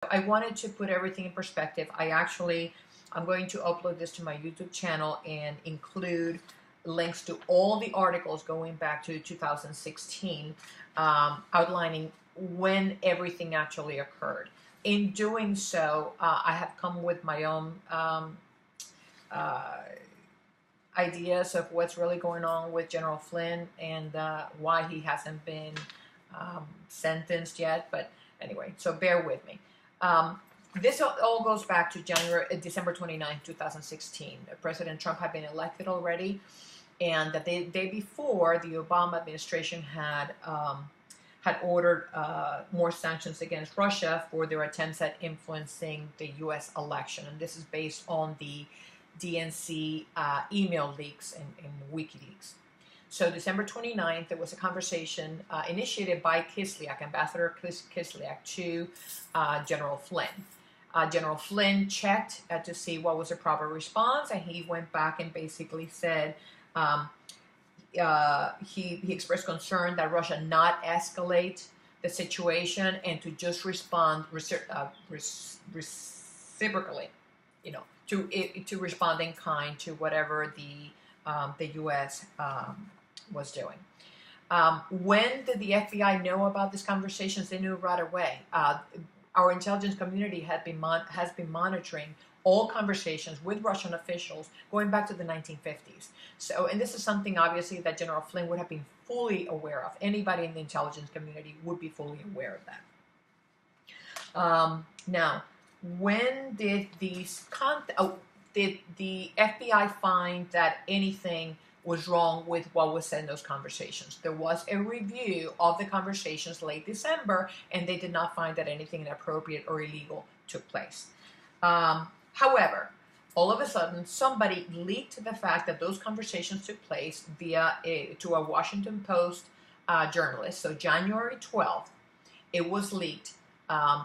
I wanted to put everything in perspective. I'm going to upload this to my YouTube channel and include links to all the articles going back to 2016, outlining when everything actually occurred. In doing so, I have come with my own ideas of what's really going on with General Flynn and why he hasn't been sentenced yet. But anyway, so bear with me. This all goes back to December 29, 2016. President Trump had been elected already, and the day before, the Obama administration had ordered more sanctions against Russia for their attempts at influencing the U.S. election. And this is based on the DNC email leaks and WikiLeaks. So December 29th, there was a conversation initiated by Kislyak, Ambassador Kislyak, to General Flynn. General Flynn checked to see what was a proper response, and he went back and basically said he expressed concern that Russia not escalate the situation and to just respond reciprocally, to respond in kind to whatever the U.S. Was doing. When did the FBI know about these conversations? They knew right away. Our intelligence community has been monitoring all conversations with Russian officials going back to the 1950s. So, and this is something obviously that General Flynn would have been fully aware of. Anybody in the intelligence community would be fully aware of that. Now, when did did the FBI find that anything was wrong with what was said in those conversations? There was a review of the conversations late December, and they did not find that anything inappropriate or illegal took place. However, all of a sudden, somebody leaked the fact that those conversations took place to a Washington Post journalist. So January 12th, it was leaked.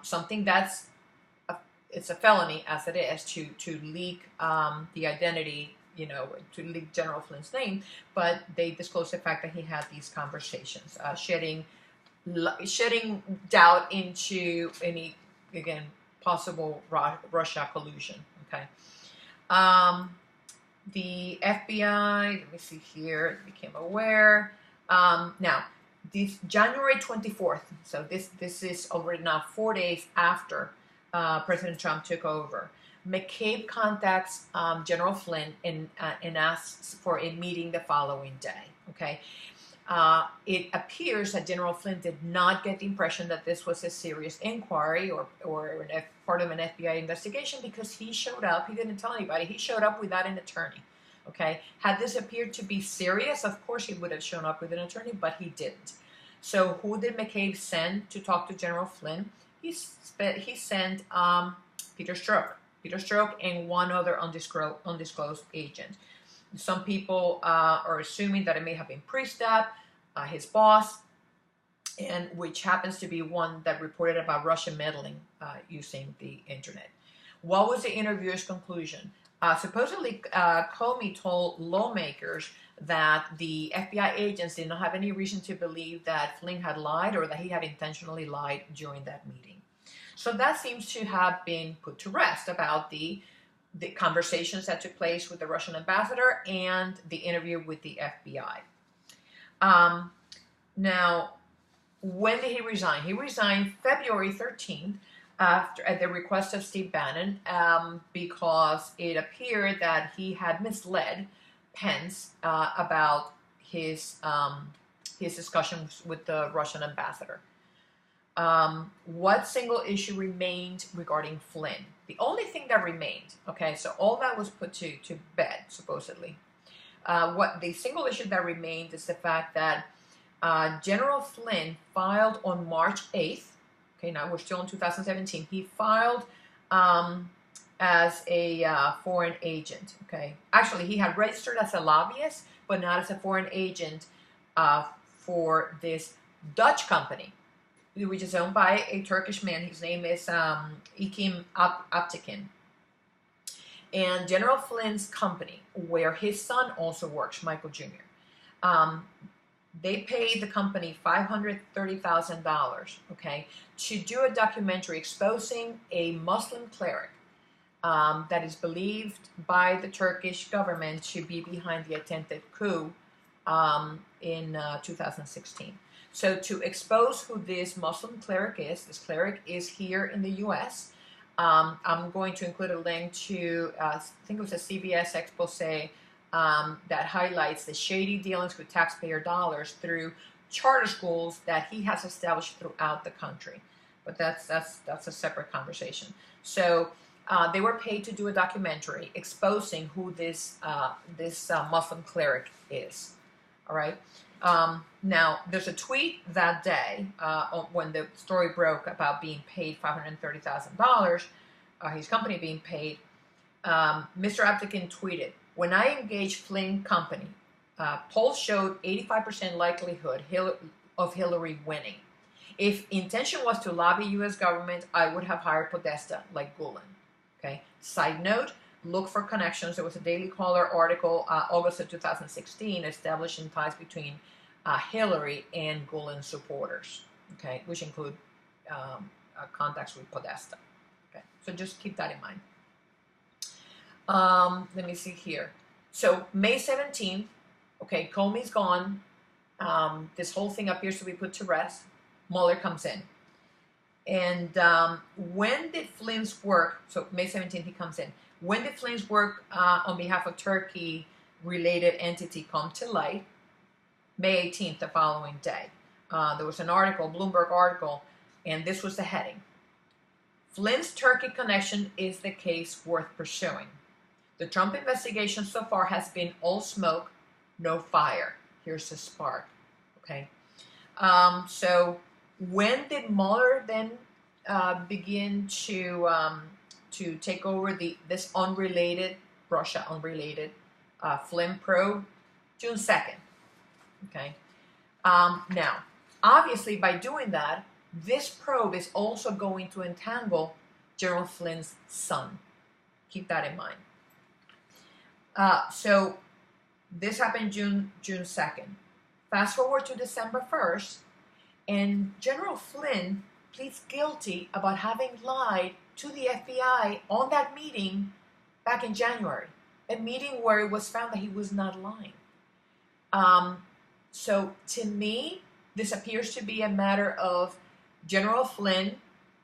Something that's it's a felony, as it is, to leak the identity, to leak General Flynn's name, but they disclosed the fact that he had these conversations, shedding doubt into any, again, possible Russia collusion. Okay. The FBI, let me see here, became aware. Now, this January 24th, so this is already now 4 days after President Trump took over. McCabe contacts General Flynn and asks for a meeting the following day. Okay, it appears that General Flynn did not get the impression that this was a serious inquiry or part of an FBI investigation, because he showed up. He didn't tell anybody. He showed up without an attorney. Okay, had this appeared to be serious, of course he would have shown up with an attorney, but he didn't. So who did McCabe send to talk to General Flynn? He sent Peter Strozk and one other undisclosed agent. Some people are assuming that it may have been Priestap, his boss, and which happens to be one that reported about Russia meddling using the internet. What was the interviewer's conclusion? Supposedly, Comey told lawmakers that the FBI agents did not have any reason to believe that Flynn had lied or that he had intentionally lied during that meeting. So that seems to have been put to rest about the conversations that took place with the Russian ambassador and the interview with the FBI. Now, when did he resign? He resigned February 13th at the request of Steve Bannon, because it appeared that he had misled Pence about his discussions with the Russian ambassador. What single issue remained regarding Flynn? The only thing that remained, okay, so all that was put to bed, supposedly. What the single issue that remained is the fact that General Flynn filed on March 8th, okay, now we're still in 2017, he filed as a foreign agent, okay. Actually, he had registered as a lobbyist, but not as a foreign agent for this Dutch company, which is owned by a Turkish man. His name is Imam. And General Flynn's company, where his son also works, Michael Jr., They paid the company $530,000, okay, to do a documentary exposing a Muslim cleric that is believed by the Turkish government to be behind the attempted coup in 2016. So to expose who this Muslim cleric is, this cleric is here in the U.S. I'm going to include a link to, I think it was a CBS expose that highlights the shady dealings with taxpayer dollars through charter schools that he has established throughout the country. But that's a separate conversation. So they were paid to do a documentary exposing who this Muslim cleric is. All right. Now, there's a tweet that day when the story broke about being paid $530,000, his company being paid. Mr. Aptekin tweeted, "When I engaged Flynn Company, polls showed 85% likelihood of Hillary winning. If intention was to lobby U.S. government, I would have hired Podesta like Gulen." Okay. Side note, look for connections. There was a Daily Caller article, August of 2016, establishing ties between Hillary and Gulen supporters, okay, which include contacts with Podesta. Okay, so just keep that in mind. Let me see here. So May 17th, okay, Comey's gone. This whole thing appears to be put to rest. Mueller comes in. And when did Flynn's work, so May 17th he comes in, when did Flynn's work on behalf of Turkey-related entity come to light? May 18th, the following day. There was an article, Bloomberg article, and this was the heading. Flynn's Turkey connection is the case worth pursuing. The Trump investigation so far has been all smoke, no fire. Here's the spark. Okay. So when did Mueller then begin to take over this unrelated, Russia unrelated Flynn probe? June 2nd. Okay. Now, obviously, by doing that, this probe is also going to entangle General Flynn's son. Keep that in mind. So this happened June 2nd. Fast forward to December 1st, and General Flynn pleads guilty about having lied to the FBI on that meeting back in January, a meeting where it was found that he was not lying. So to me, this appears to be a matter of General Flynn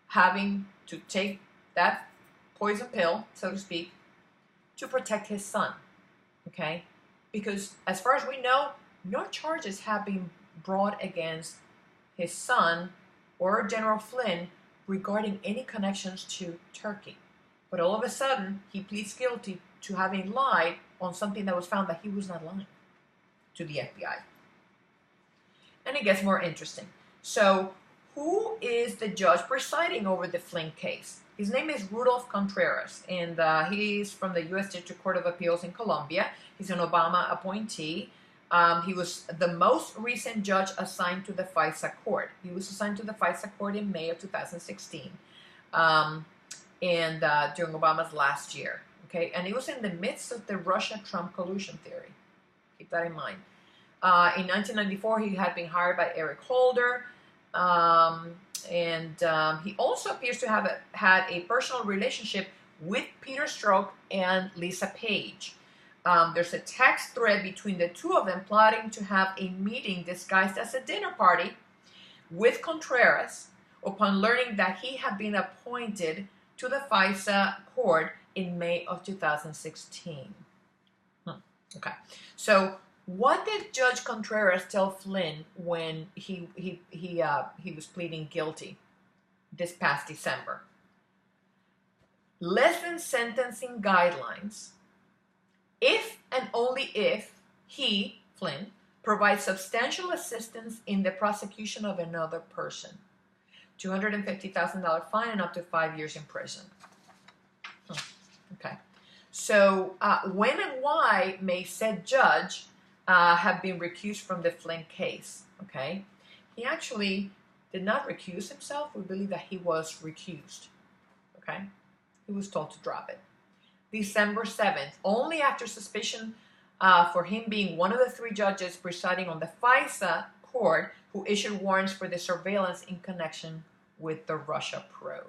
having to take that poison pill, so to speak, to protect his son, okay? Because as far as we know, no charges have been brought against his son or General Flynn regarding any connections to Turkey. But all of a sudden, he pleads guilty to having lied on something that was found that he was not lying to the FBI. And it gets more interesting. So, who is the judge presiding over the Flynn case? His name is Rudolph Contreras, and he's from the U.S. District Court of Appeals in Colombia. He's an Obama appointee. He was the most recent judge assigned to the FISA court. He was assigned to the FISA court in May of 2016, and during Obama's last year. Okay, and he was in the midst of the Russia-Trump collusion theory. Keep that in mind. In 1994, he had been hired by Eric Holder, and he also appears to have had a personal relationship with Peter Strozk and Lisa Page. There's a text thread between the two of them plotting to have a meeting disguised as a dinner party with Contreras upon learning that he had been appointed to the FISA court in May of 2016. Okay, so what did Judge Contreras tell Flynn when he was pleading guilty this past December? Less than sentencing guidelines, if and only if he, Flynn, provides substantial assistance in the prosecution of another person. $250,000 fine and up to 5 years in prison. Okay. So when and why may said judge have been recused from the Flynn case? Okay. He actually did not recuse himself. We believe that he was recused. Okay. He was told to drop it. December 7th, only after suspicion for him being one of the 3 judges presiding on the FISA court who issued warrants for the surveillance in connection with the Russia probe.